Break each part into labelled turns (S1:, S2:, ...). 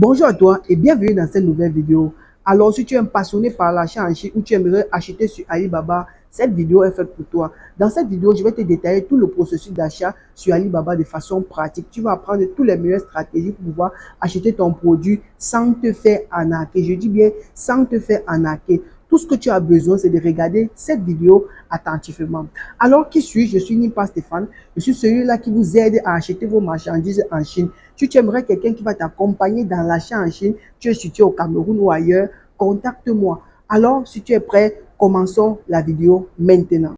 S1: Bonjour à toi et bienvenue dans cette nouvelle vidéo. Alors, si tu es passionné par l'achat en Chine ou tu aimerais acheter sur Alibaba, cette vidéo est faite pour toi. Dans cette vidéo, je vais te détailler tout le processus d'achat sur Alibaba de façon pratique. Tu vas apprendre toutes les meilleures stratégies pour pouvoir acheter ton produit sans te faire arnaquer. Je dis bien sans te faire arnaquer. Tout ce que tu as besoin, c'est de regarder cette vidéo attentivement. Alors, qui suis-je? Je suis Nimpa Stéphane. Je suis celui-là qui vous aide à acheter vos marchandises en Chine. Si tu aimerais quelqu'un qui va t'accompagner dans l'achat en Chine, tu es situé au Cameroun ou ailleurs, contacte-moi. Alors, si tu es prêt, commençons la vidéo maintenant.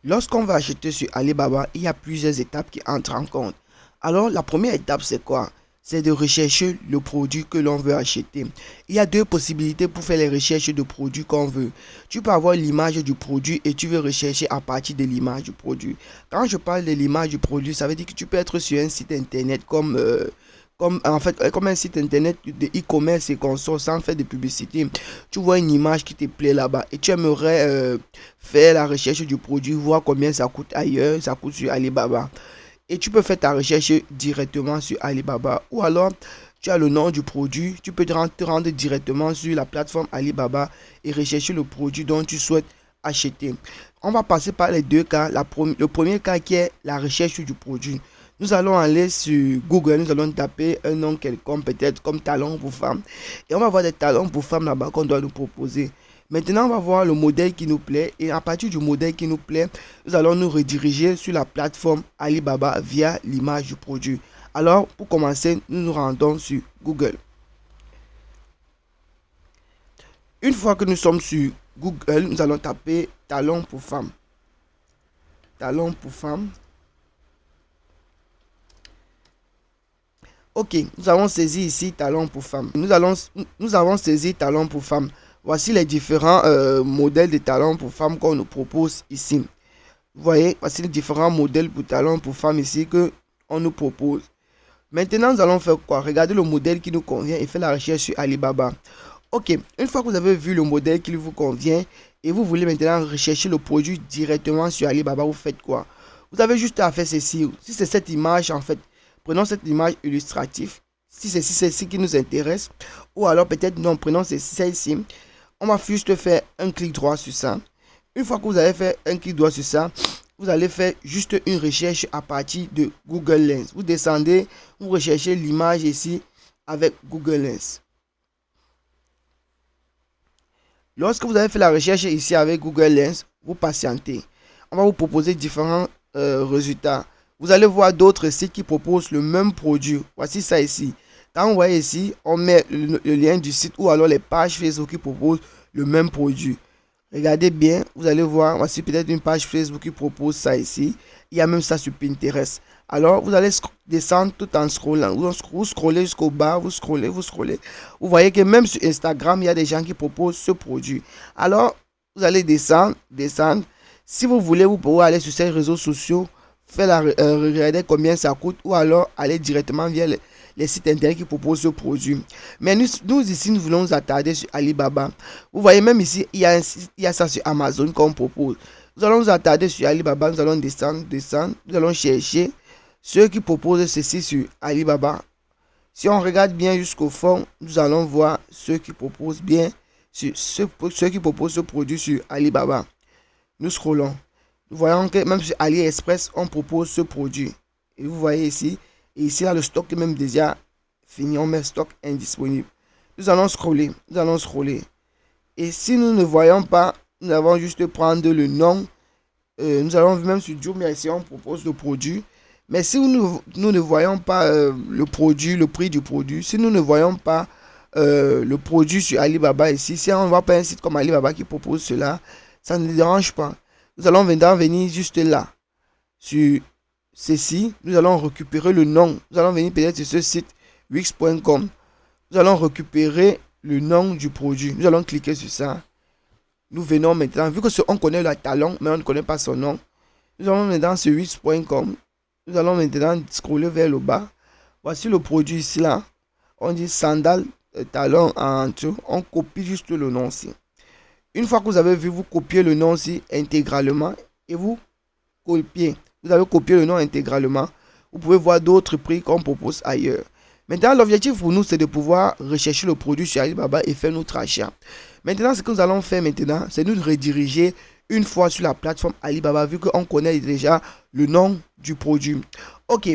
S2: Lorsqu'on va acheter sur Alibaba, il y a plusieurs étapes qui entrent en compte. Alors, la première étape, c'est quoi? C'est de rechercher le produit que l'on veut acheter. Il y a deux possibilités pour faire les recherches de produits qu'on veut. Tu peux avoir l'image du produit et tu veux rechercher à partir de l'image du produit. Quand je parle de l'image du produit, ça veut dire que tu peux être sur un site internet comme un site internet de e-commerce et consort sans faire de publicité. Tu vois une image qui te plaît là-bas et tu aimerais faire la recherche du produit, voir combien ça coûte ailleurs, ça coûte sur Alibaba. Et tu peux faire ta recherche directement sur Alibaba. Ou alors, tu as le nom du produit, tu peux te rendre directement sur la plateforme Alibaba et rechercher le produit dont tu souhaites acheter. On va passer par les deux cas. Le premier cas qui est la recherche du produit. Nous allons aller sur Google, nous allons taper un nom quelconque, peut-être comme talons pour femmes. Et on va voir des talons pour femmes là-bas qu'on doit nous proposer. Maintenant, on va voir le modèle qui nous plaît et à partir du modèle qui nous plaît, nous allons nous rediriger sur la plateforme Alibaba via l'image du produit. Alors, pour commencer, nous nous rendons sur Google. Une fois que nous sommes sur Google, nous allons taper talons pour femmes. Talons pour femmes. Ok, nous avons saisi ici talons pour femmes. Nous avons saisi talons pour femmes. Voici les différents modèles de talons pour femmes qu'on nous propose ici. Vous voyez, voici les différents modèles pour talons pour femmes ici que on nous propose. Maintenant, nous allons faire quoi? Regardez le modèle qui nous convient et faire la recherche sur Alibaba. Ok, une fois que vous avez vu le modèle qui vous convient et vous voulez maintenant rechercher le produit directement sur Alibaba, vous faites quoi? Vous avez juste à faire ceci. Si c'est cette image, en fait, prenons cette image illustrative. Si c'est celle-ci qui nous intéresse, ou alors peut-être non, prenons celle-ci. On va juste faire un clic droit sur ça. Une fois que vous avez fait un clic droit sur ça, vous allez faire juste une recherche à partir de Google Lens. Vous descendez, vous recherchez l'image ici avec Google Lens. Lorsque vous avez fait la recherche ici avec Google Lens, vous patientez. On va vous proposer différents résultats. Vous allez voir d'autres sites qui proposent le même produit. Voici ça ici. Quand vous voyez ici, on met le lien du site ou alors les pages Facebook qui proposent le même produit. Regardez bien, vous allez voir, voici peut-être une page Facebook qui propose ça ici. Il y a même ça sur Pinterest. Alors, vous allez descendre tout en scrollant. Vous scrollez jusqu'au bas, vous scrollez, vous scrollez. Vous voyez que même sur Instagram, il y a des gens qui proposent ce produit. Alors, vous allez descendre, descendre. Si vous voulez, vous pouvez aller sur ces réseaux sociaux, regarder combien ça coûte ou alors aller directement via les sites internet qui proposent ce produit. Mais nous ici, nous voulons nous attarder sur Alibaba. Vous voyez, même ici, il y a ça sur Amazon qu'on propose. Nous allons nous attarder sur Alibaba, nous allons descendre, nous allons chercher ceux qui proposent ceci sur Alibaba. Si on regarde bien jusqu'au fond, nous allons voir ceux qui proposent ceux qui proposent ce produit sur Alibaba. Nous scrollons. Nous voyons que même sur AliExpress, on propose ce produit. Et vous voyez ici, et ici là, le stock est même déjà fini, on met stock indisponible. Nous allons scroller, nous allons scroller. Et si nous ne voyons pas, nous allons juste prendre le nom. Nous allons même sur Jumia ici, on propose le produit. Mais si nous ne voyons pas le produit, le prix du produit, si nous ne voyons pas le produit sur Alibaba ici, si on ne voit pas un site comme Alibaba qui propose cela, ça ne nous dérange pas. Nous allons venir juste là. Sur ceci, nous allons récupérer le nom. Nous allons venir peut-être sur ce site wix.com. Nous allons récupérer le nom du produit. Nous allons cliquer sur ça. Nous venons maintenant, vu que on connaît le talon, mais on ne connaît pas son nom. Nous allons maintenant sur wix.com. Nous allons maintenant scroller vers le bas. Voici le produit ici là. On dit sandal talon en tout. On copie juste le nom ici. Une fois que vous avez vu, vous copiez le nom ici intégralement et vous copiez. Vous avez copié le nom intégralement. Vous pouvez voir d'autres prix qu'on propose ailleurs. Maintenant, l'objectif pour nous, c'est de pouvoir rechercher le produit sur Alibaba et faire notre achat. Maintenant, ce que nous allons faire maintenant, c'est nous rediriger une fois sur la plateforme Alibaba, vu qu'on connaît déjà le nom du produit. Ok,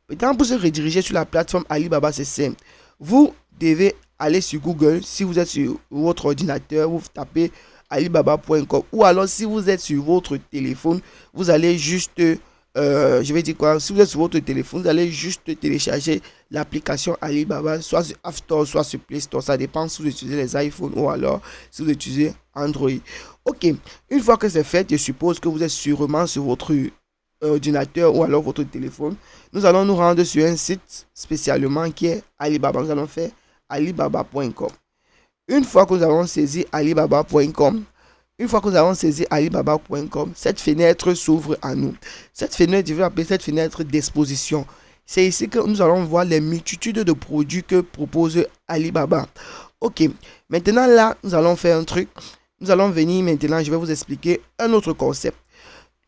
S2: maintenant pour se rediriger sur la plateforme Alibaba, c'est simple. Vous devez aller sur Google. Si vous êtes sur votre ordinateur, vous tapez alibaba.com, ou alors si vous êtes sur votre téléphone, vous allez juste je vais dire quoi, si vous êtes sur votre téléphone, vous allez juste télécharger l'application Alibaba, soit sur App Store, soit sur Play Store. Ça dépend si vous utilisez les iPhones ou alors si vous utilisez Android. Ok, une fois que c'est fait, je suppose que vous êtes sûrement sur votre ordinateur ou alors votre téléphone. Nous allons nous rendre sur un site spécialement qui est Alibaba. Nous allons faire alibaba.com. Une fois que nous avons saisi alibaba.com, cette fenêtre s'ouvre à nous. Cette fenêtre, je vais appeler cette fenêtre d'exposition. C'est ici que nous allons voir les multitudes de produits que propose Alibaba. Ok, maintenant là, nous allons faire un truc. Nous allons venir maintenant, je vais vous expliquer un autre concept.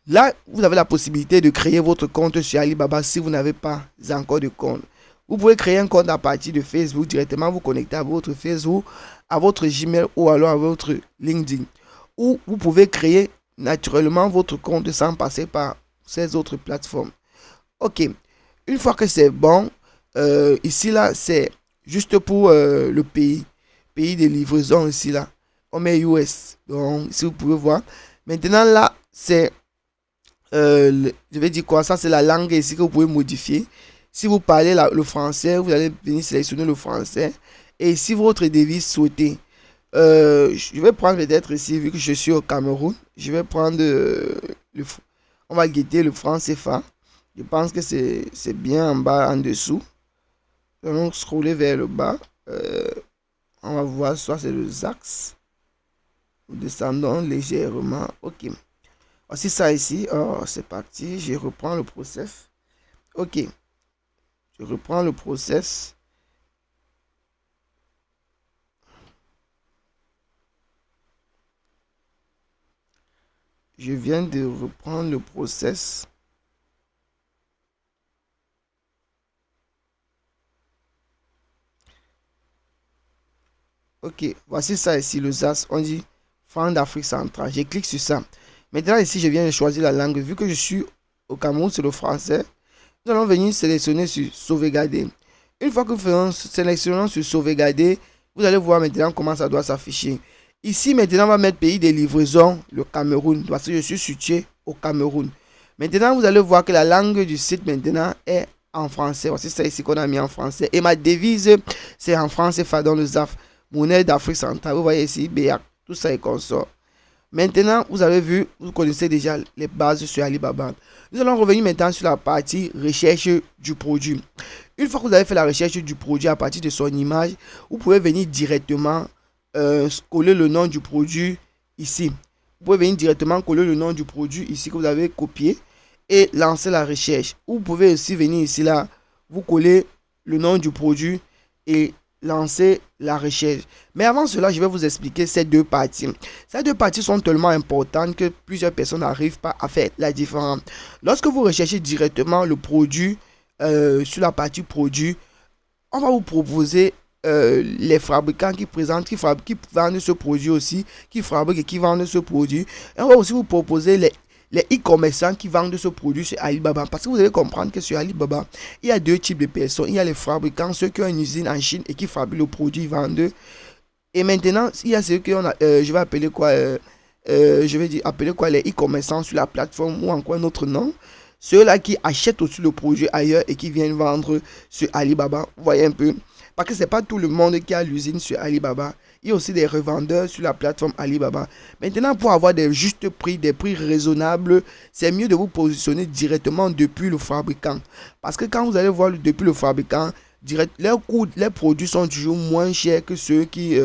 S2: Là, vous avez la possibilité de créer votre compte sur Alibaba si vous n'avez pas encore de compte. Vous pouvez créer un compte à partir de Facebook, directement vous connecter à votre Facebook, à votre Gmail ou alors à votre LinkedIn. Ou vous pouvez créer naturellement votre compte sans passer par ces autres plateformes. Ok, une fois que c'est bon, ici là, c'est juste pour le pays de livraison ici là. On met US, donc si vous pouvez voir. Maintenant là, c'est, je vais dire quoi, ça c'est la langue ici que vous pouvez modifier. Si vous parlez le français, vous allez venir sélectionner le français. Et si votre devise souhaitée, je vais prendre peut-être ici, vu que je suis au Cameroun, je vais prendre on va guetter le franc CFA. Je pense que c'est bien en bas, en dessous. Donc scroller vers le bas. On va voir, soit c'est le ZAX. Nous descendons légèrement. Ok. Voici ça ici. Oh, c'est parti. Je reprends le process. Ok. Je reprends le process. Je viens de reprendre le process. Ok, voici ça ici, le ZAS. On dit franc d'Afrique centrale. Je clique sur ça. Maintenant, ici, je viens de choisir la langue. Vu que je suis au Cameroun, c'est le français. Nous allons venir sélectionner sur sauvegarder. Une fois que nous sélectionnons sur sauvegarder, vous allez voir maintenant comment ça doit s'afficher. Ici, maintenant, on va mettre pays de livraison, le Cameroun, parce que je suis situé au Cameroun. Maintenant, vous allez voir que la langue du site maintenant est en français. Voici ça ici qu'on a mis en français. Et ma devise, c'est en français, dans le ZAF. Monnaie d'Afrique centrale. Vous voyez ici, BEAC, tout ça est consort. Maintenant, vous avez vu, vous connaissez déjà les bases sur Alibaba. Nous allons revenir maintenant sur la partie recherche du produit. Une fois que vous avez fait la recherche du produit à partir de son image, vous pouvez venir directement coller le nom du produit ici. Vous pouvez venir directement coller le nom du produit ici que vous avez copié et lancer la recherche. Vous pouvez aussi venir ici là, vous coller le nom du produit et lancer la recherche. Mais avant cela, je vais vous expliquer ces deux parties. Ces deux parties sont tellement importantes que plusieurs personnes n'arrivent pas à faire la différence. Lorsque vous recherchez directement le produit sur la partie produit, on va vous proposer les fabricants qui vendent ce produit aussi, qui fabriquent et qui vendent ce produit. Et on va aussi vous proposer les e-commerçants qui vendent ce produit sur Alibaba. Parce que vous devez comprendre que sur Alibaba, il y a deux types de personnes. Il y a les fabricants, ceux qui ont une usine en Chine et qui fabriquent le produit, vendent. Et maintenant, il y a ceux qui ont, je vais appeler quoi, appeler quoi, les e-commerçants sur la plateforme ou encore un autre nom. Ceux-là qui achètent aussi le produit ailleurs et qui viennent vendre sur Alibaba. Vous voyez un peu. Parce que ce n'est pas tout le monde qui a l'usine sur Alibaba. Il y a aussi des revendeurs sur la plateforme Alibaba. Maintenant, pour avoir des justes prix, des prix raisonnables, c'est mieux de vous positionner directement depuis le fabricant. Parce que quand vous allez voir depuis le fabricant, les produits sont toujours moins chers que ceux qui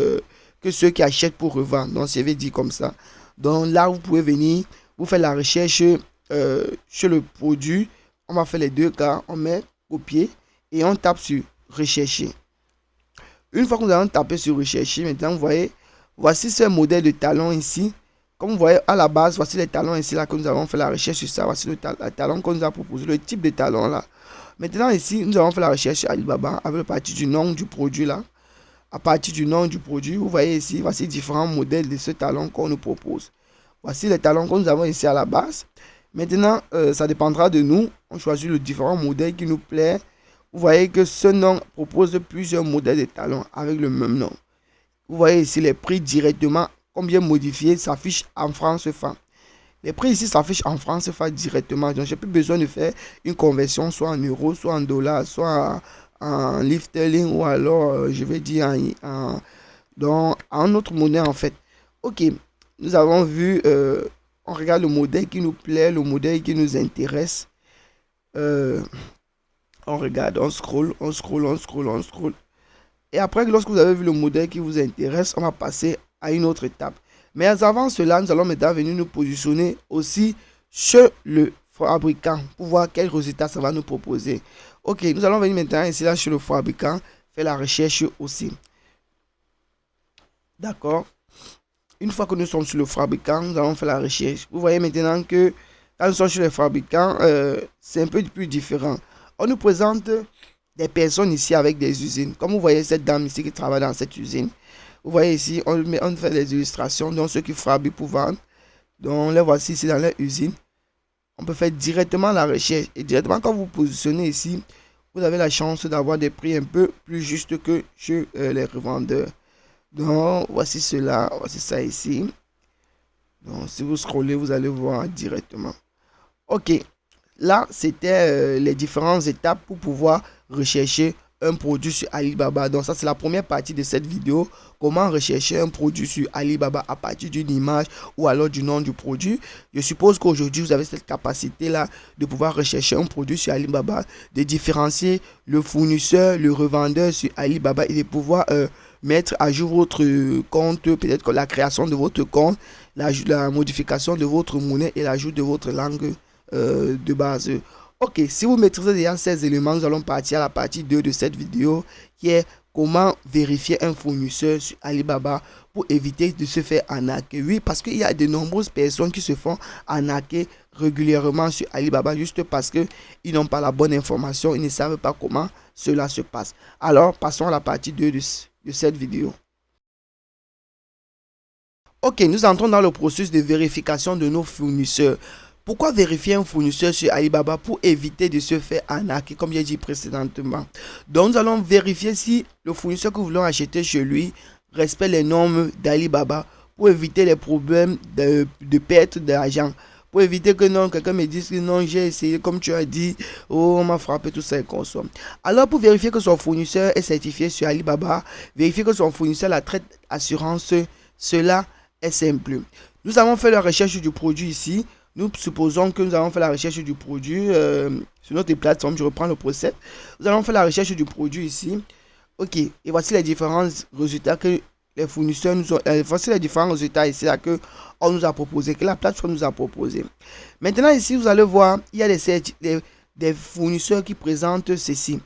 S2: achètent pour revendre. Donc, je vais dire comme ça. Donc là, vous pouvez venir, vous faites la recherche sur le produit. On va faire les deux cas. On met copier et on tape sur rechercher. Une fois que nous allons taper sur rechercher, maintenant vous voyez, voici ce modèle de talon ici. Comme vous voyez à la base, voici les talons ici là que nous avons fait la recherche sur ça. Voici le talon qu'on nous a proposé, le type de talon là. Maintenant ici, nous allons faire la recherche sur Alibaba avec la partie du nom du produit là. À partir du nom du produit, vous voyez ici, voici différents modèles de ce talon qu'on nous propose. Voici les talons que nous avons ici à la base. Maintenant, ça dépendra de nous. On choisit le différent modèle qui nous plaît. Vous voyez que ce nom propose plusieurs modèles de talons avec le même nom. Vous voyez ici les prix directement, combien modifié, s'affiche en francs CFA. Les prix ici s'affichent en francs CFA directement. Donc, j'ai plus besoin de faire une conversion soit en euros, soit en dollars, soit en livre sterling ou alors, je vais dire, en autre monnaie en fait. Ok, nous avons vu, on regarde le modèle qui nous plaît, le modèle qui nous intéresse. On regarde, on scroll. Et après, lorsque vous avez vu le modèle qui vous intéresse, on va passer à une autre étape. Mais avant cela, nous allons maintenant venir nous positionner aussi chez le fabricant pour voir quel résultat ça va nous proposer. Ok, nous allons venir maintenant ici là chez le fabricant, faire la recherche aussi. D'accord. Une fois que nous sommes sur le fabricant, nous allons faire la recherche. Vous voyez maintenant que quand nous sommes chez le fabricant, c'est un peu plus différent. On nous présente des personnes ici avec des usines. Comme vous voyez cette dame ici qui travaille dans cette usine. Vous voyez ici, on fait des illustrations, donc ceux qui fabriquent pour vendre. Donc les voici ici dans leur usine. On peut faire directement la recherche. Et directement quand vous positionnez ici, vous avez la chance d'avoir des prix un peu plus justes que chez les revendeurs. Donc voici cela, voici ça ici. Donc si vous scrollez, vous allez voir directement. Ok, là c'était les différentes étapes pour pouvoir rechercher un produit sur Alibaba. Donc ça c'est la première partie de cette vidéo. Comment rechercher un produit sur Alibaba à partir d'une image ou alors du nom du produit. Je suppose qu'aujourd'hui vous avez cette capacité là de pouvoir rechercher un produit sur Alibaba, de différencier le fournisseur, le revendeur sur Alibaba et de pouvoir mettre à jour votre compte, peut-être que la création de votre compte, la modification de votre monnaie et l'ajout de votre langue de base. Ok, si vous maîtrisez déjà ces éléments, nous allons partir à la partie 2 de cette vidéo qui est comment vérifier un fournisseur sur Alibaba pour éviter de se faire arnaquer. Oui, parce qu'il y a de nombreuses personnes qui se font arnaquer régulièrement sur Alibaba juste parce qu'ils n'ont pas la bonne information, ils ne savent pas comment cela se passe. Alors, passons à la partie 2 de cette vidéo. Ok, nous entrons dans le processus de vérification de nos fournisseurs. Pourquoi vérifier un fournisseur sur Alibaba? Pour éviter de se faire arnaquer, comme j'ai dit précédemment. Donc, nous allons vérifier si le fournisseur que nous voulons acheter chez lui respecte les normes d'Alibaba pour éviter les problèmes de perte d'argent. Pour éviter que non, quelqu'un me dise que non, j'ai essayé, comme tu as dit, oh, on m'a frappé, tout ça et consomme. Alors, pour vérifier que son fournisseur est certifié sur Alibaba, vérifier que son fournisseur la traite assurance, cela est simple. Nous avons fait la recherche du produit ici. Nous supposons que nous allons faire la recherche du produit sur notre plateforme. Je reprends le procès. Nous allons faire la recherche du produit ici. Ok. Et voici les différents résultats que les fournisseurs nous ont. Voici les différents résultats ici là que on nous a proposé, que la plateforme nous a proposé. Maintenant ici, vous allez voir, il y a des fournisseurs qui présentent ceci.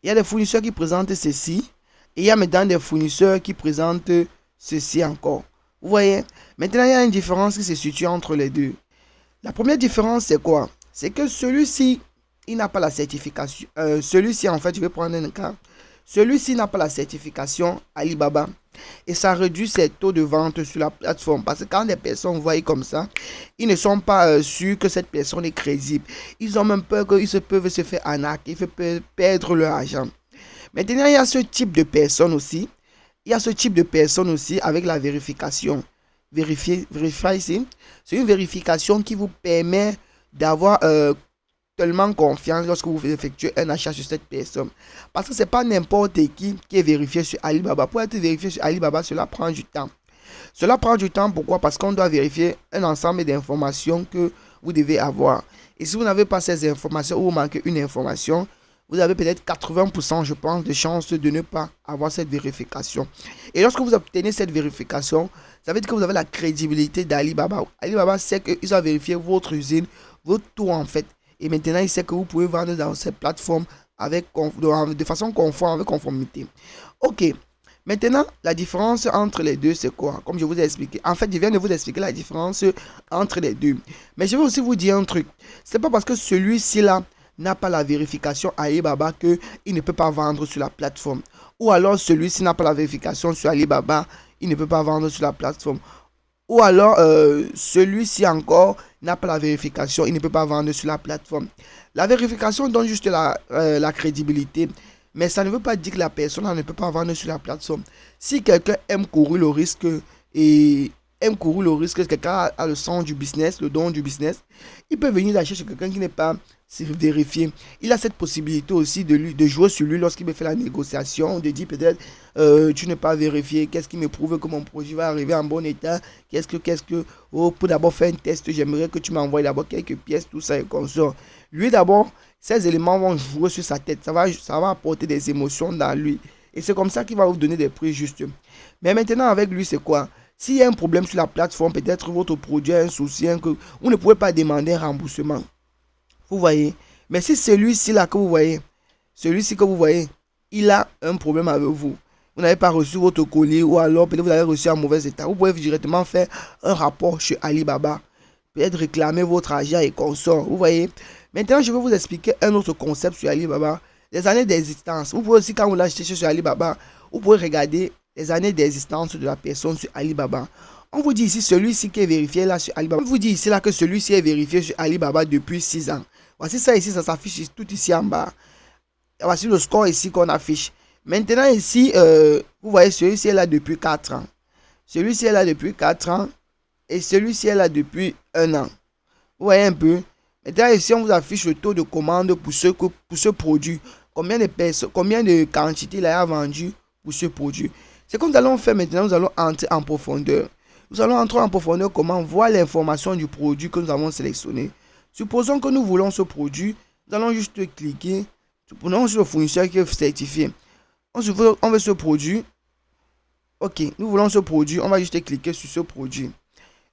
S2: Il y a des fournisseurs qui présentent ceci. Et il y a maintenant des fournisseurs qui présentent ceci encore. Vous voyez? Maintenant, il y a une différence qui se situe entre les deux. La première différence, c'est quoi? C'est que celui-ci, il n'a pas la certification. Celui-ci, en fait, je vais prendre un cas. Celui-ci n'a pas la certification Alibaba. Et ça réduit ses taux de vente sur la plateforme. Parce que quand des personnes voient comme ça, ils ne sont pas sûrs que cette personne est crédible. Ils ont même peur qu'ils peuvent se faire arnaquer, ils peuvent perdre leur argent. Maintenant, il y a ce type de personnes aussi. Il y a ce type de personnes aussi avec la vérification. Vérifier ici, c'est une vérification qui vous permet d'avoir tellement confiance lorsque vous effectuez un achat sur cette personne. Parce que ce n'est pas n'importe qui est vérifié sur Alibaba. Pour être vérifié sur Alibaba, cela prend du temps. Cela prend du temps, pourquoi? Parce qu'on doit vérifier un ensemble d'informations que vous devez avoir. Et si vous n'avez pas ces informations ou vous manquez une information, vous avez peut-être 80%, je pense, de chances de ne pas avoir cette vérification. Et lorsque vous obtenez cette vérification, ça veut dire que vous avez la crédibilité d'Alibaba. Alibaba sait qu'ils ont vérifié votre usine, votre tout en fait. Et maintenant, il sait que vous pouvez vendre dans cette plateforme de façon conforme, avec conformité. Ok. Maintenant, la différence entre les deux, c'est quoi? Comme je vous ai expliqué. En fait, je viens de vous expliquer la différence entre les deux. Mais je vais aussi vous dire un truc. C'est pas parce que celui-ci là n'a pas la vérification Alibaba qu'il ne peut pas vendre sur la plateforme. Ou alors celui-ci n'a pas la vérification sur Alibaba, il ne peut pas vendre sur la plateforme. Ou alors celui-ci encore n'a pas la vérification, il ne peut pas vendre sur la plateforme. La vérification donne juste la crédibilité, mais ça ne veut pas dire que la personne ne peut pas vendre sur la plateforme. Si quelqu'un aime courir le risque quelqu'un a le sens du business, le don du business, il peut venir l'acheter chez quelqu'un qui n'est pas vérifié. Il a cette possibilité aussi de jouer sur lui lorsqu'il me fait la négociation, de dire peut-être tu n'es pas vérifié, qu'est-ce qui me prouve que mon produit va arriver en bon état, pour d'abord faire un test, j'aimerais que tu m'envoies d'abord quelques pièces, tout ça et comme ça. Lui d'abord, ces éléments vont jouer sur sa tête, ça va apporter des émotions dans lui. Et c'est comme ça qu'il va vous donner des prix justes. Mais maintenant avec lui c'est quoi? S'il y a un problème sur la plateforme, peut-être votre produit a un souci, vous ne pouvez pas demander un remboursement. Vous voyez? Mais si celui-ci là que vous voyez, il a un problème avec vous. Vous n'avez pas reçu votre colis ou alors peut-être vous avez reçu en mauvais état. Vous pouvez directement faire un rapport chez Alibaba. Peut-être réclamer votre argent et consort. Vous voyez? Maintenant, je vais vous expliquer un autre concept sur Alibaba. Les années d'existence. Vous pouvez aussi, quand vous l'achetez sur Alibaba, vous pouvez regarder les années d'existence de la personne sur Alibaba. On vous dit ici, celui-ci qui est vérifié là sur Alibaba. On vous dit ici là que celui-ci est vérifié sur Alibaba depuis 6 ans. Voici ça ici, ça s'affiche tout ici en bas. Voici le score ici qu'on affiche. Maintenant ici, vous voyez celui-ci est là depuis 4 ans. Celui-ci est là depuis 4 ans. Et celui-ci est là depuis 1 an. Vous voyez un peu. Maintenant ici, on vous affiche le taux de commande pour ce produit. Combien de quantités il a vendu pour ce produit. Ce que nous allons faire maintenant, nous allons entrer en profondeur. Nous allons entrer en profondeur comment voir l'information du produit que nous avons sélectionné. Supposons que nous voulons ce produit, nous allons juste cliquer. Prenons sur le fournisseur qui est certifié. On veut ce produit. Ok, nous voulons ce produit, on va juste cliquer sur ce produit.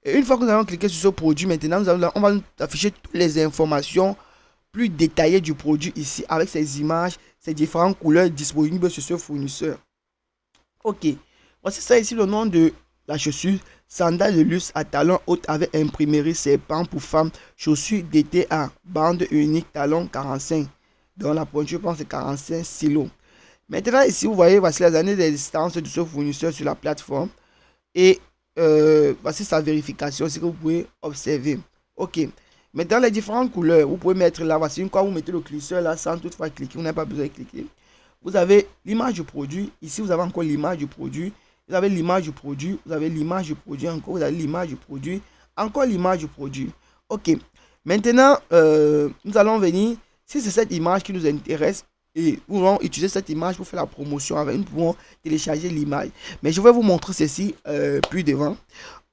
S2: Et une fois que nous allons cliquer sur ce produit, maintenant, on va nous afficher toutes les informations plus détaillées du produit ici, avec ses images, ses différentes couleurs disponibles sur ce fournisseur. Ok, voici ça ici le nom de la chaussure, sandales de luxe à talons hauts avec imprimerie serpent pour femmes, chaussures d'été à bande unique talon 45. Donc la pointure, je pense, c'est 45 silos. Maintenant ici, vous voyez, voici les années d'existence de ce fournisseur sur la plateforme. Et voici sa vérification, c'est que vous pouvez observer. Ok, maintenant les différentes couleurs, vous pouvez mettre là, voici une fois vous mettez le cliqueur là sans toutefois cliquer, vous n'avez pas besoin de cliquer. Vous avez l'image du produit, ici vous avez encore l'image du produit, vous avez l'image du produit, vous avez l'image du produit encore, vous avez l'image du produit, encore l'image du produit. Ok, maintenant nous allons venir, si c'est cette image qui nous intéresse, et nous allons utiliser cette image pour faire la promotion avec, nous pouvons télécharger l'image. Mais je vais vous montrer ceci plus devant.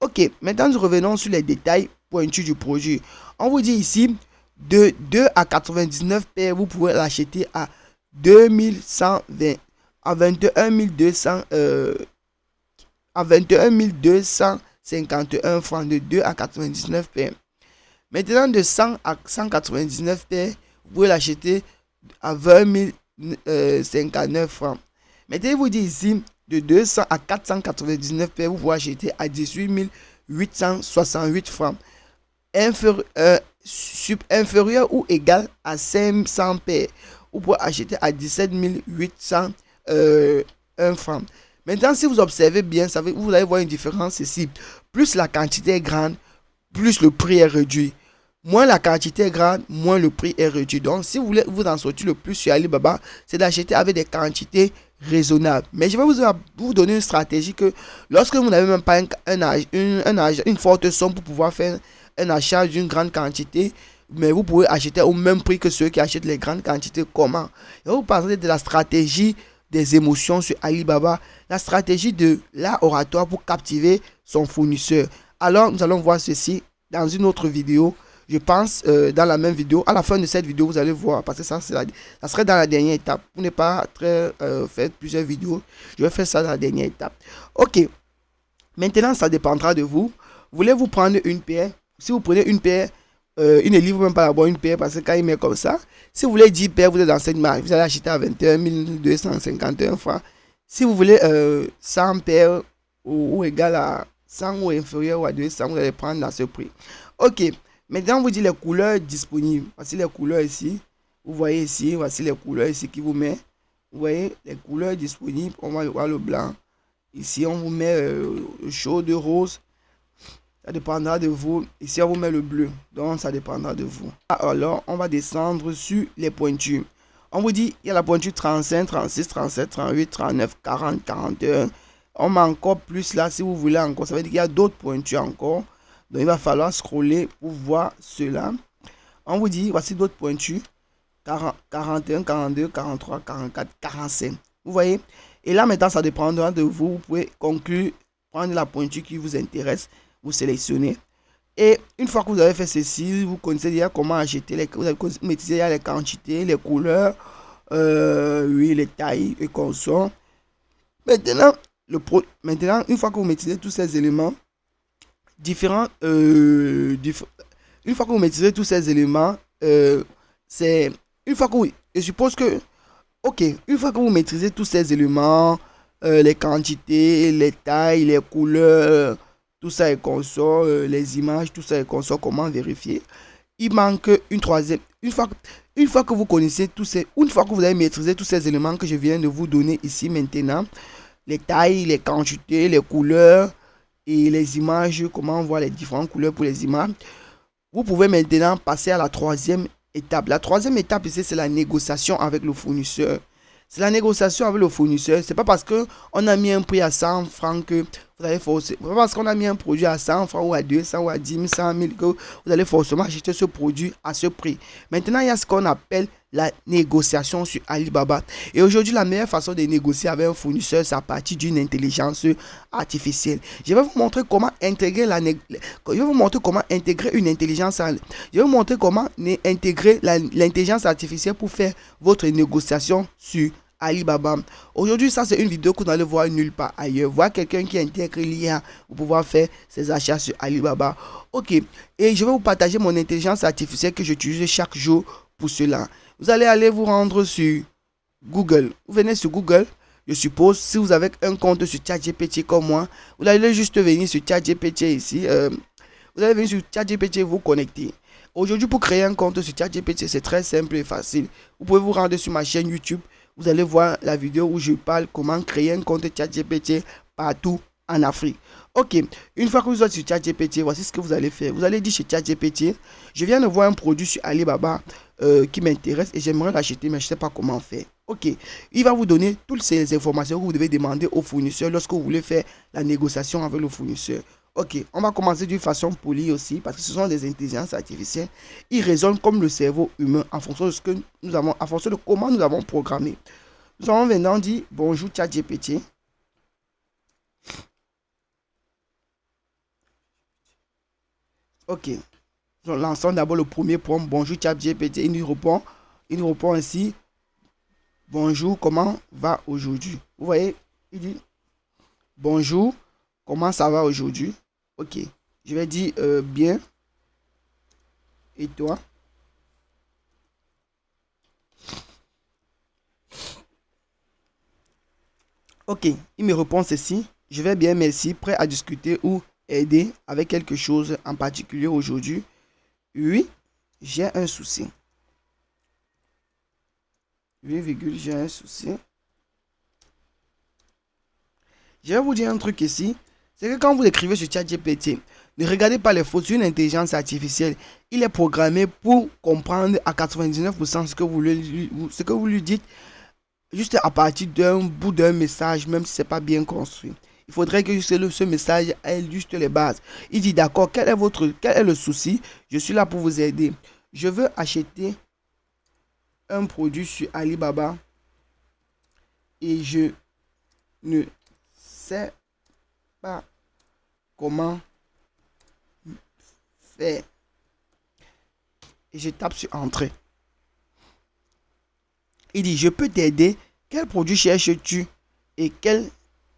S2: Ok, maintenant nous revenons sur les détails pointus du produit. On vous dit ici, de 2 à 99 paires, vous pouvez l'acheter à 2120 à 21 200 à 21 251 francs de 2 à 99 paires. Maintenant de 100 à 199 paires, vous pouvez l'acheter à 20 059 francs. Maintenant, il vous dit ici, de 200 à 499 paires, vous pouvez acheter à 18 868 francs. Inférieur ou égal à 500 paires, vous pouvez acheter à 17 801 francs. Maintenant, si vous observez bien, vous allez voir une différence ici. Plus la quantité est grande, plus le prix est réduit. Moins la quantité est grande, moins le prix est réduit. Donc, si vous voulez vous en sortir le plus sur Alibaba, c'est d'acheter avec des quantités raisonnables. Mais je vais vous donner une stratégie que lorsque vous n'avez même pas une forte somme pour pouvoir faire un achat d'une grande quantité, mais vous pouvez acheter au même prix que ceux qui achètent les grandes quantités. Comment? Je vais vous parler de la stratégie des émotions sur Alibaba, la stratégie de l'art oratoire pour captiver son fournisseur. Alors, nous allons voir ceci dans une autre vidéo. Je pense dans la même vidéo, à la fin de cette vidéo, vous allez voir, parce que ça serait dans la dernière étape. Pour ne pas faire plusieurs vidéos, je vais faire ça dans la dernière étape. Ok, maintenant ça dépendra de vous. Voulez-vous prendre une paire? Si vous prenez une paire, il ne livre même pas d'abord une paire parce que quand il met comme ça, si vous voulez 10 paires, vous êtes dans cette marque, vous allez acheter à 21 251 francs. Si vous voulez 100 paires ou égal à 100 ou inférieur ou à 200, vous allez prendre dans ce prix. Ok. Maintenant, on vous dit les couleurs disponibles. Voici les couleurs ici. Vous voyez ici, voici les couleurs ici qui vous met. Vous voyez les couleurs disponibles. On va voir le blanc. Ici, on vous met le chaud de rose. Ça dépendra de vous. Ici, on vous met le bleu. Donc, ça dépendra de vous. Alors, on va descendre sur les pointures. On vous dit, il y a la pointure 35, 36, 37, 38, 39, 40, 41. On met encore plus là si vous voulez encore. Ça veut dire qu'il y a d'autres pointures encore. Donc, il va falloir scroller pour voir cela. On vous dit, voici d'autres pointures. 40, 41, 42, 43, 44, 45. Vous voyez? Et là, maintenant, ça dépendra de vous. Vous pouvez conclure, prendre la pointure qui vous intéresse. Vous sélectionnez. Et une fois que vous avez fait ceci, vous connaissez déjà comment acheter, vous avez maîtrisé les quantités, les couleurs, oui, les tailles et consorts. Maintenant, une fois que vous maîtrisez tous ces éléments, une fois que vous maîtrisez tous ces éléments, c'est une fois que je suppose que, ok, une fois que vous maîtrisez tous ces éléments, les quantités, les tailles, les couleurs, tout ça est consort, les images, tout ça est consort, comment vérifier? Il manque une troisième. Une fois que vous connaissez une fois que vous avez maîtrisé tous ces éléments que je viens de vous donner ici maintenant, les tailles, les quantités, les couleurs et les images, comment on voit les différentes couleurs pour les images, vous pouvez maintenant passer à la troisième étape. La troisième étape ici, c'est la négociation avec le fournisseur. C'est la négociation avec le fournisseur. C'est pas parce qu'on a mis un prix à 100 francs que vous allez forcer. C'est pas parce qu'on a mis un produit à 100 francs ou à 200 ou à 10 000, 100 000 que vous allez forcément acheter ce produit à ce prix. Maintenant, il y a ce qu'on appelle la négociation sur Alibaba. Et aujourd'hui, la meilleure façon de négocier avec un fournisseur, c'est à partir d'une intelligence artificielle. Je vais vous montrer comment intégrer une intelligence. Je vais vous montrer comment intégrer l'intelligence artificielle pour faire votre négociation sur Alibaba. Aujourd'hui, ça c'est une vidéo que vous n'allez voir nulle part ailleurs. Voir quelqu'un qui intègre l'IA pour pouvoir faire ses achats sur Alibaba. Ok, et je vais vous partager mon intelligence artificielle que j'utilise chaque jour pour cela. Vous allez aller vous rendre sur Google. Vous venez sur Google. Je suppose, si vous avez un compte sur ChatGPT comme moi, vous allez juste venir sur ChatGPT ici. Vous allez venir sur ChatGPT et vous connecter. Aujourd'hui, pour créer un compte sur ChatGPT, c'est très simple et facile. Vous pouvez vous rendre sur ma chaîne YouTube. Vous allez voir la vidéo où je parle comment créer un compte ChatGPT partout en Afrique. Ok, une fois que vous êtes sur ChatGPT, voici ce que vous allez faire. Vous allez dire chez ChatGPT, je viens de voir un produit sur Alibaba qui m'intéresse et j'aimerais l'acheter, mais je ne sais pas comment faire. Ok, il va vous donner toutes ces informations que vous devez demander au fournisseur lorsque vous voulez faire la négociation avec le fournisseur. Ok, on va commencer d'une façon polie aussi parce que ce sont des intelligences artificielles. Ils raisonnent comme le cerveau humain en fonction de ce que nous avons, en fonction de comment nous avons programmé. Nous avons maintenant dit bonjour ChatGPT. Ok, nous lançons d'abord le premier prompt. Bonjour ChatGPT. Il nous répond ainsi. Bonjour, comment va aujourd'hui? Vous voyez, il dit bonjour, comment ça va aujourd'hui? Ok, je vais dire bien. Et toi? Ok, il me répond ceci. Je vais bien, merci. Prêt à discuter ou aider avec quelque chose en particulier aujourd'hui? Oui, j'ai un souci. Oui, virgule, j'ai un souci. Je vais vous dire un truc ici. C'est que quand vous écrivez sur ChatGPT, ne regardez pas les fautes. C'est une intelligence artificielle. Il est programmé pour comprendre à 99% ce que vous lui dites. Juste à partir d'un bout d'un message, même si ce n'est pas bien construit. Il faudrait que ce message ait juste les bases. Il dit d'accord, quel est le souci? Je suis là pour vous aider. Je veux acheter un produit sur Alibaba et je ne sais pas comment faire. Et je tape sur entrée. Il dit, je peux t'aider. Quel produit cherches-tu et quel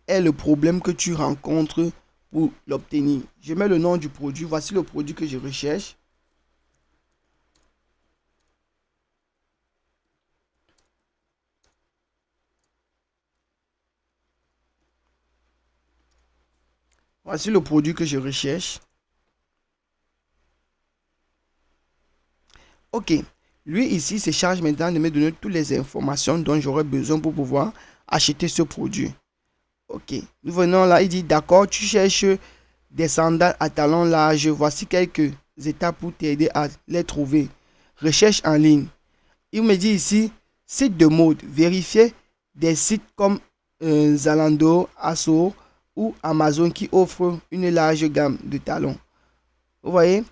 S2: est le problème que tu rencontres pour l'obtenir? Je mets le nom du produit. Voici le produit que je recherche. Voici le produit que je recherche. Ok. Lui ici se charge maintenant de me donner toutes les informations dont j'aurais besoin pour pouvoir acheter ce produit. Ok, nous venons là, il dit d'accord, tu cherches des sandales à talons larges. Voici quelques étapes pour t'aider à les trouver. Recherche en ligne. Il me dit ici, site de mode. Vérifiez des sites comme Zalando, Aso ou Amazon qui offrent une large gamme de talons. Vous voyez,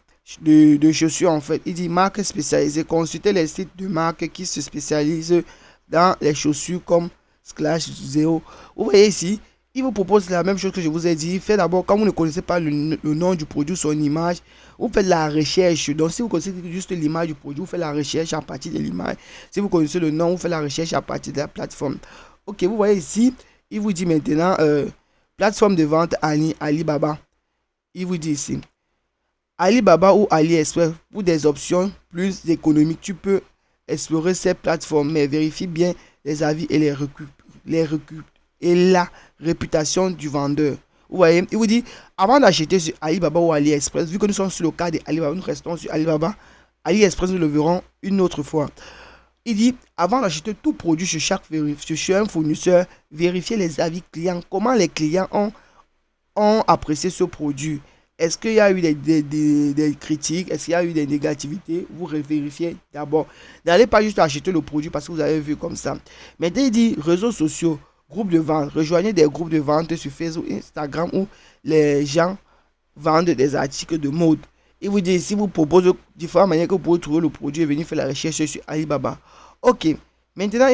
S2: de chaussures en fait. Il dit marque spécialisée. Consultez les sites de marques qui se spécialisent dans les chaussures comme Splash Zero. Vous voyez ici, il vous propose la même chose que je vous ai dit. Faites d'abord, quand vous ne connaissez pas le nom du produit, son image, vous faites la recherche. Donc, si vous connaissez juste l'image du produit, vous faites la recherche à partir de l'image. Si vous connaissez le nom, vous faites la recherche à partir de la plateforme. Ok, vous voyez ici, il vous dit maintenant, plateforme de vente en ligne, Alibaba. Il vous dit ici, Alibaba ou AliExpress, pour des options plus économiques, tu peux explorer ces plateformes, mais vérifie bien les avis et et la réputation du vendeur. Vous voyez, il vous dit, avant d'acheter sur Alibaba ou AliExpress, vu que nous sommes sur le cas de Alibaba, nous restons sur Alibaba, AliExpress, nous le verrons une autre fois. Il dit, avant d'acheter tout produit sur un fournisseur, vérifiez les avis clients, comment les clients ont apprécié ce produit. Est-ce qu'il y a eu des critiques? Est-ce qu'il y a eu des négativités? Vous vérifiez d'abord. N'allez pas juste acheter le produit parce que vous avez vu comme ça. Maintenant, il dit réseaux sociaux, groupes de vente. Rejoignez des groupes de vente sur Facebook, Instagram où les gens vendent des articles de mode. Il vous dit ici, vous propose différentes manières que vous pouvez trouver le produit et venir faire la recherche sur Alibaba. Ok. Maintenant,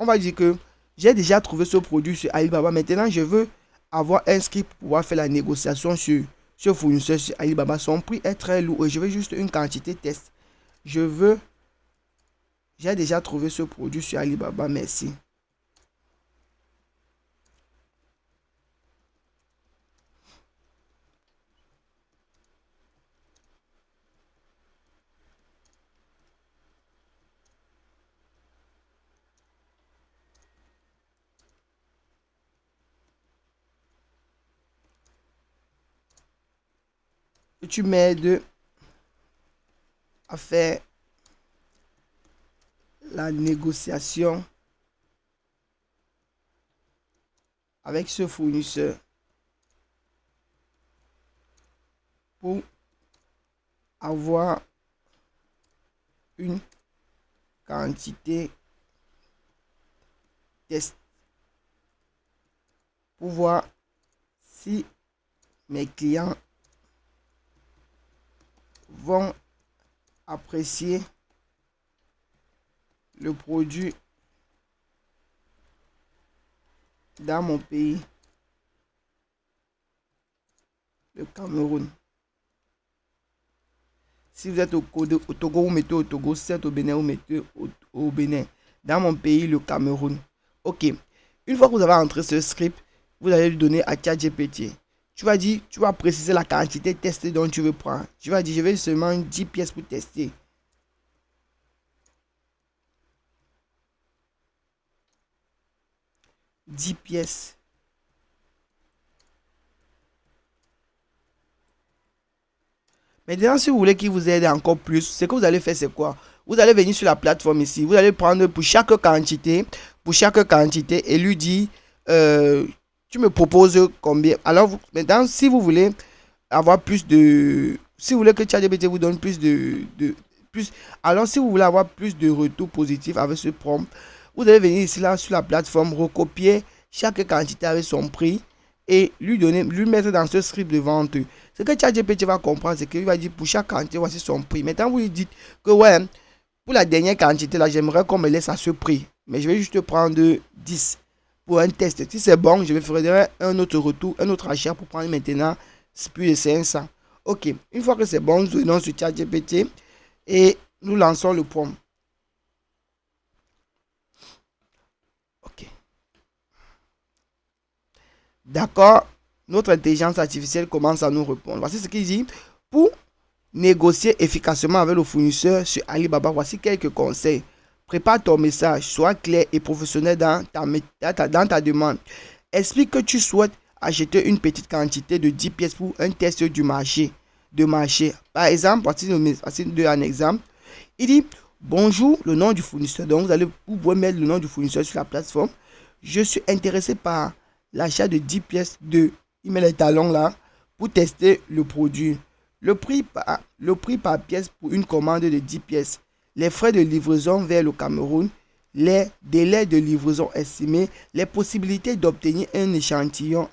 S2: on va dire que j'ai déjà trouvé ce produit sur Alibaba. Maintenant, je veux avoir un script pour pouvoir faire la négociation sur ce fournisseur sur Alibaba. Son prix est très lourd et je veux juste une quantité test. J'ai déjà trouvé ce produit sur Alibaba, merci. Tu m'aides à faire la négociation avec ce fournisseur pour avoir une quantité test pour voir si mes clients vont apprécier le produit dans mon pays, le Cameroun. Si vous êtes au Togo, vous mettez au Togo. Si vous êtes au Bénin, vous mettez au Bénin. Dans mon pays, le Cameroun. Ok. Une fois que vous avez entré ce script, vous allez le donner à ChatGPT. Tu vas préciser la quantité testée dont tu veux prendre. Tu vas dire, je vais seulement 10 pièces pour tester. « 10 pièces. » Maintenant, si vous voulez qu'il vous aide encore plus, ce que vous allez faire, c'est quoi? Vous allez venir sur la plateforme ici. Vous allez prendre pour chaque quantité et lui dire, tu me proposes combien? Alors, maintenant, si vous voulez avoir plus de... Si vous voulez que ChatGPT vous donne alors, si vous voulez avoir plus de retours positifs avec ce prompt, vous allez venir ici, là, sur la plateforme, recopier chaque quantité avec son prix et lui mettre dans ce script de vente. Ce que ChatGPT va comprendre, c'est qu'il va dire pour chaque quantité, voici son prix. Maintenant, vous lui dites que ouais, pour la dernière quantité, là, j'aimerais qu'on me laisse à ce prix. Mais je vais juste prendre 10 pour un test. Si c'est bon, je vais faire un autre retour, un autre achat pour prendre maintenant plus de 500. Ok, une fois que c'est bon, nous venons sur ChatGPT et nous lançons le prompt. Ok. D'accord, notre intelligence artificielle commence à nous répondre. Voici ce qu'il dit. Pour négocier efficacement avec le fournisseur sur Alibaba, voici quelques conseils. Prépare ton message, sois clair et professionnel dans ta demande. Explique que tu souhaites acheter une petite quantité de 10 pièces pour un test du marché. Par exemple, voici un exemple. Il dit, Bonjour, le nom du fournisseur. Donc, vous pouvez mettre le nom du fournisseur sur la plateforme. Je suis intéressé par l'achat de 10 pièces de, il met les talons là, pour tester le produit. Le prix par pièce pour une commande de 10 pièces. Les frais de livraison vers le Cameroun. Les délais de livraison estimés. Les possibilités d'obtenir un échantillon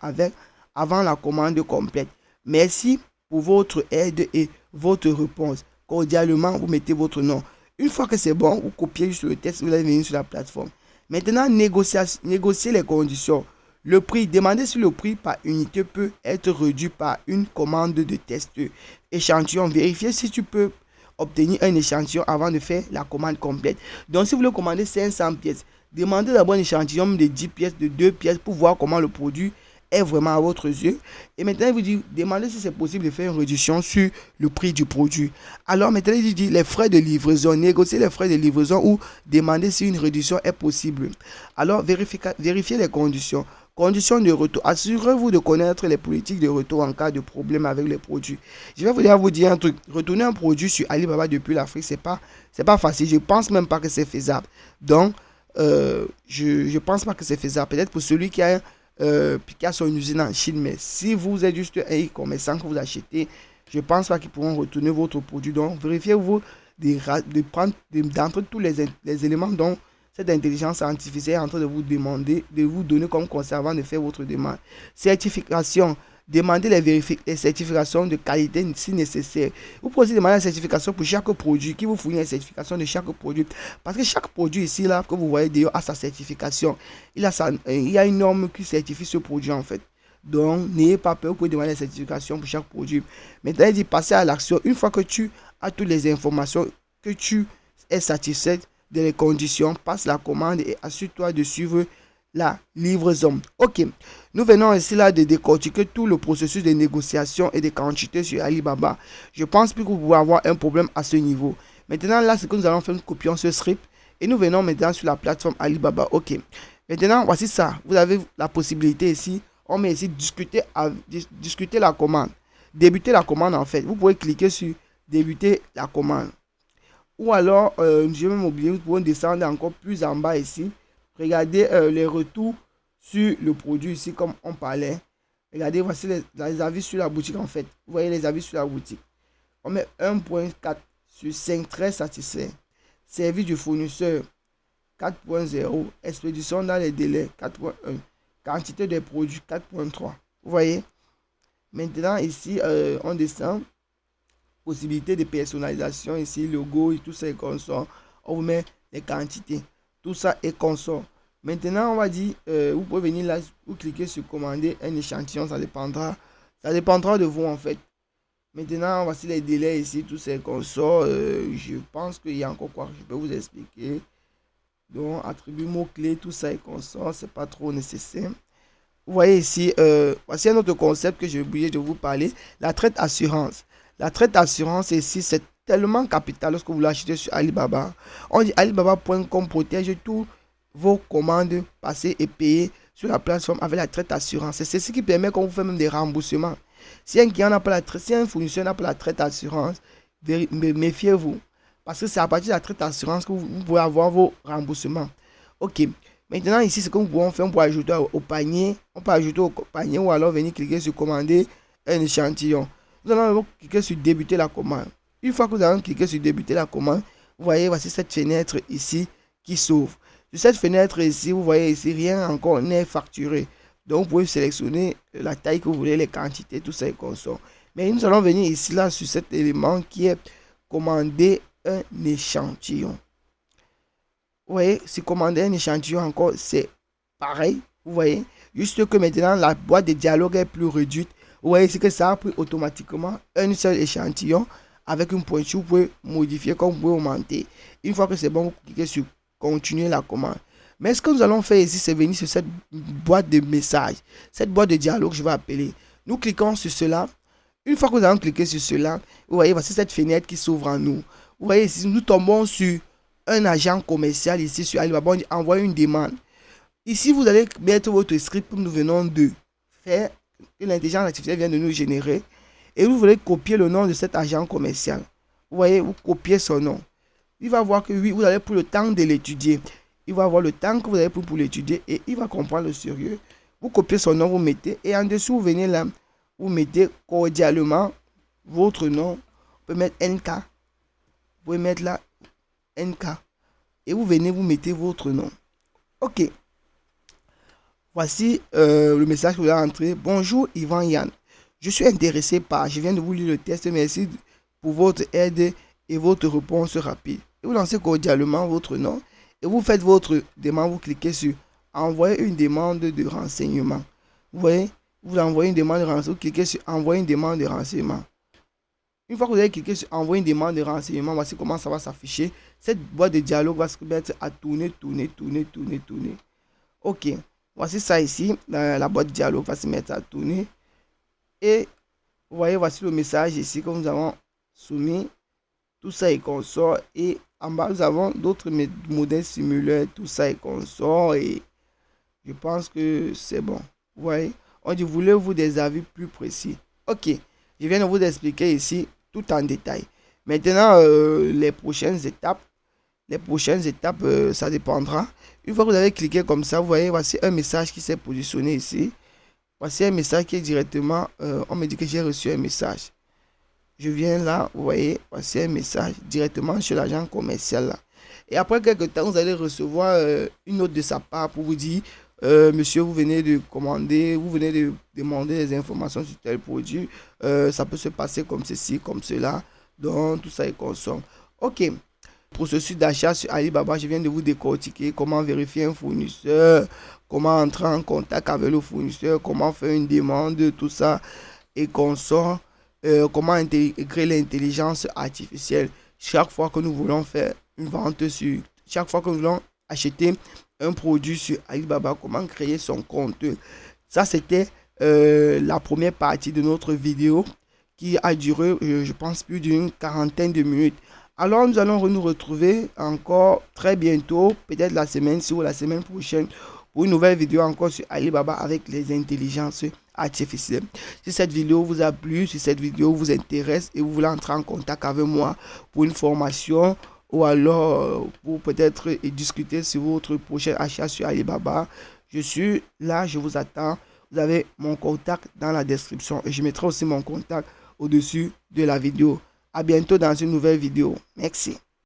S2: avant la commande complète. Merci pour votre aide et votre réponse. Cordialement, vous mettez votre nom. Une fois que c'est bon, vous copiez sur le texte, vous allez venir sur la plateforme. Maintenant, négocier les conditions. Le prix, demandez si le prix par unité peut être réduit par une commande de test. Échantillon, vérifiez si tu peux obtenir un échantillon avant de faire la commande complète. Donc, si vous voulez commander 500 pièces, demandez d'abord un échantillon de 10 pièces, de 2 pièces pour voir comment le produit est vraiment à votre yeux. Et maintenant, il vous dit, demandez si c'est possible de faire une réduction sur le prix du produit. Alors maintenant, il dit les frais de livraison, négocier les frais de livraison ou demander si une réduction est possible. Alors, vérifiez les conditions. Conditions de retour. Assurez-vous de connaître les politiques de retour en cas de problème avec les produits. Je vais vous dire un truc. Retourner un produit sur Alibaba depuis l'Afrique, c'est pas facile. Je pense même pas que c'est faisable. Donc, je pense pas que c'est faisable. Peut-être pour celui qui a son usine en Chine, mais si vous êtes juste un e-commerçant que vous achetez, je pense pas qu'ils pourront retourner votre produit. Donc, vérifiez-vous d'entre tous les éléments dont cette intelligence artificielle est en train de vous demander, de vous donner comme conseil avant de faire votre demande. Certification. Demandez les certifications de qualité si nécessaire. Vous pouvez aussi demander la certification pour chaque produit, qui vous fournit la certification de chaque produit. Parce que chaque produit ici, là, que vous voyez d'ailleurs, a sa certification. Il y a une norme qui certifie ce produit en fait. Donc, n'ayez pas peur, vous pouvez demander la certification pour chaque produit. Maintenant, il dit passer à l'action. Une fois que tu as toutes les informations, que tu es satisfait des conditions, passe la commande et assure-toi de suivre la livraison. Ok, nous venons ici là de décortiquer tout le processus de négociation et de quantité sur Alibaba. Je pense plus que vous pouvez avoir un problème à ce niveau. Maintenant là, c'est que nous allons faire, nous copions ce script et nous venons maintenant sur la plateforme Alibaba. Ok, maintenant voici ça. Vous avez la possibilité ici, on met ici discuter la commande, débuter la commande en fait. Vous pouvez cliquer sur débuter la commande. Ou alors, je vais m'oublier, vous pouvez descendre encore plus en bas ici. Regardez les retours sur le produit ici, comme on parlait. Regardez, voici les avis sur la boutique en fait. Vous voyez les avis sur la boutique. On met 1.4 sur 5, très satisfait. Service du fournisseur 4.0. Expédition dans les délais 4.1. Quantité de produits 4.3. Vous voyez. Maintenant ici, on descend. Possibilité de personnalisation ici, logo et tout ça est consort. On vous met les quantités. Tout ça est consort. Maintenant, on va dire, vous pouvez venir là, vous cliquez sur commander un échantillon, ça dépendra de vous en fait. Maintenant, voici les délais ici, tout ça est consort. Je pense qu'il y a encore quoi, je peux vous expliquer. Donc, attribut mots-clés, tout ça est consort, c'est pas trop nécessaire. Vous voyez ici, voici un autre concept que j'ai oublié de vous parler, la traite assurance. La traite assurance ici, c'est tellement capital lorsque vous l'achetez sur Alibaba. On dit alibaba.com protège tous vos commandes passées et payées sur la plateforme avec la traite assurance. C'est ce qui permet qu'on vous fait même des remboursements. Si un client n'a pas la traite, si un fournisseur n'a pas la traite assurance, méfiez-vous. Parce que c'est à partir de la traite assurance que vous pouvez avoir vos remboursements. Ok. Maintenant, ici, ce que nous pouvons faire, on peut ajouter au panier. On peut ajouter au panier ou alors venir cliquer sur commander un échantillon. Nous allons cliquer sur débuter la commande. Une fois que vous avez cliqué sur débuter la commande, vous voyez, voici cette fenêtre ici qui s'ouvre. Sur cette fenêtre ici, vous voyez ici, rien encore n'est facturé. Donc, vous pouvez sélectionner la taille que vous voulez, les quantités, tout ça est consort. Mais nous allons venir ici, là, sur cet élément qui est commander un échantillon. Vous voyez, si commander un échantillon encore, c'est pareil. Vous voyez, juste que maintenant, la boîte de dialogue est plus réduite. Vous voyez, c'est que ça a pris automatiquement un seul échantillon avec une pointure. Vous pouvez modifier comme vous pouvez augmenter. Une fois que c'est bon, vous cliquez sur continuer la commande. Mais ce que nous allons faire ici, c'est venir sur cette boîte de messages, cette boîte de dialogue, je vais appeler. Nous cliquons sur cela. Une fois que nous allons cliquer sur cela, vous voyez, voici cette fenêtre qui s'ouvre en nous. Vous voyez ici, nous tombons sur un agent commercial ici sur Alibaba. On dit envoyer une demande. Ici, vous allez mettre votre script comme nous venons de faire, que l'intelligence artificielle vient de nous générer. Et vous voulez copier le nom de cet agent commercial. Vous voyez, vous copiez son nom. il va voir que oui, vous avez pris le temps de l'étudier. Il va voir le temps que vous avez pris pour l'étudier et il va comprendre le sérieux. Vous copiez son nom, vous mettez et en dessous, vous venez là, vous mettez cordialement votre nom. Vous pouvez mettre NK. Vous pouvez mettre là NK. Et vous venez, vous mettez votre nom. Ok. Voici le message que vous allez entrer. Bonjour Yvan Yann. Je suis intéressé par, je viens de vous lire le test, merci pour votre aide et votre réponse rapide. Et vous lancez cordialement votre nom et vous faites votre demande, vous cliquez sur envoyer une demande de renseignement. Vous voyez, vous envoyez une demande de renseignement, vous cliquez sur envoyer une demande de renseignement. Une fois que vous avez cliqué sur envoyer une demande de renseignement, voici comment ça va s'afficher. Cette boîte de dialogue va se mettre à tourner. Ok, voici ça ici, la boîte de dialogue va se mettre à tourner. Et vous voyez, voici le message ici que nous avons soumis. Tout ça est consort. Et en bas, nous avons d'autres modèles similaires. Tout ça est consort. Et je pense que c'est bon. Vous voyez, on dit, voulez-vous des avis plus précis? Ok, je viens de vous expliquer ici tout en détail. Maintenant, les prochaines étapes, ça dépendra. Une fois que vous avez cliqué comme ça, vous voyez, voici un message qui s'est positionné ici. Voici un message qui est directement, on me dit que j'ai reçu un message. Je viens là, vous voyez, voici un message directement sur l'agent commercial là. Et après quelques temps, vous allez recevoir une note de sa part pour vous dire, monsieur, vous venez de commander, vous venez de demander des informations sur tel produit. Ça peut se passer comme ceci, comme cela. Donc, tout ça est consomme. Ok. Processus d'achat sur Alibaba, je viens de vous décortiquer comment vérifier un fournisseur, comment entrer en contact avec le fournisseur, comment faire une demande, tout ça et consort, comment intégrer l'intelligence artificielle chaque fois que nous voulons faire une vente sur, chaque fois que nous voulons acheter un produit sur Alibaba, comment créer son compte. Ça, c'était la première partie de notre vidéo qui a duré, je pense, plus d'une quarantaine de minutes. Alors, nous allons nous retrouver encore très bientôt, peut-être la semaine-ci ou la semaine prochaine, pour une nouvelle vidéo encore sur Alibaba avec les intelligences artificielles. Si cette vidéo vous a plu, si cette vidéo vous intéresse et vous voulez entrer en contact avec moi pour une formation ou alors pour peut-être discuter sur votre prochain achat sur Alibaba, je suis là, je vous attends. Vous avez mon contact dans la description et je mettrai aussi mon contact au-dessus de la vidéo. À bientôt dans une nouvelle vidéo. Merci.